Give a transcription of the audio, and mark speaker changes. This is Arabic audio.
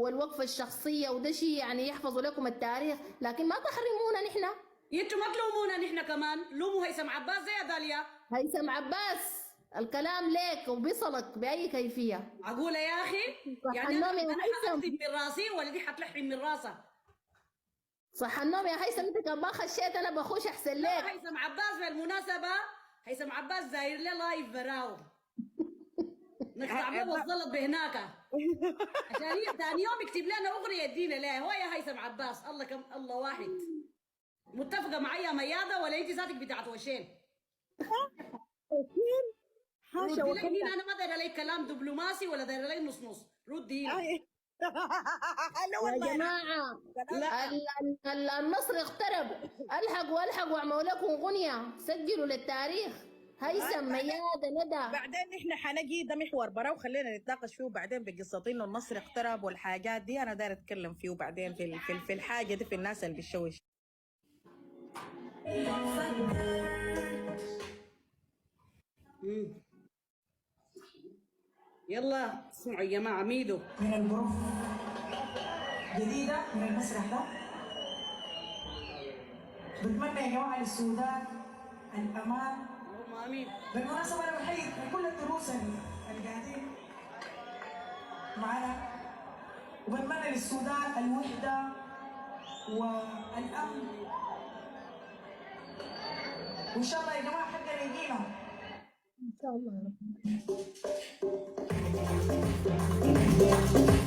Speaker 1: والوقفة الشخصية، وده شيء يعني يحفظوا لكم التاريخ، لكن ما تحرمونا نحن.
Speaker 2: انتوا ما تلومونا نحن كمان، لوموا هيثم عباس زي يا داليا.
Speaker 1: هيثم عباس الكلام ليك وبيصلك بأي كيفية.
Speaker 2: معقولة يا أخي؟
Speaker 1: صح
Speaker 2: يعني
Speaker 1: النوم يا
Speaker 2: أنا
Speaker 1: هيثم،
Speaker 2: حأكذب من راسي ولا دي حتلحم من راسها؟
Speaker 1: صح النوم يا هيثم، انت كان ما خشيت انا بخش احسن
Speaker 2: لا
Speaker 1: لك.
Speaker 2: هيثم عباس بالمناسبة، هيثم عباس داير لي لايف براو نقطع له الزلط بهناك عشان ثاني يوم يكتب لنا أغنية يدينا لها. هو يا هيثم عباس الله كم الله واحد. متفقة معي يا ميادة ولا أنت ذاتك بتاعت وشين؟
Speaker 3: حاشا
Speaker 2: ردي لي
Speaker 3: وكلا.
Speaker 2: انا ما دايره عليك كلام دبلوماسي ولا دايره عليك نص نص، ردي لي.
Speaker 3: لا
Speaker 1: يا
Speaker 3: والله
Speaker 1: جماعة
Speaker 2: لا
Speaker 1: النصر اقترب، الحقوا الحقوا واعملوا لكم غنية، سجلوا للتاريخ. هيثم، ميادة، ندى.
Speaker 3: بعدين نحن حنجي ده محور برا وخلينا نتناقش فيه بعدين بقصة انه النصر اقترب والحاجات دي. انا داير اتكلم فيه بعدين في الحاجة دي، في الناس اللي بتشوش.
Speaker 2: يلا اسمعوا يا جماعه ميدو
Speaker 4: من البروف جديدة من المسرح ده. بتمنى يا جماعة للسودان الأمان.
Speaker 2: اللهم امين.
Speaker 4: بالمناسبة أنا بحيي كل الدروس اللي قاعدين معنا، وبتمنى للسودان الوحدة والأمن، وإن شاء الله يا جماعة حقنا يجينا
Speaker 1: ان شاء الله يا رب.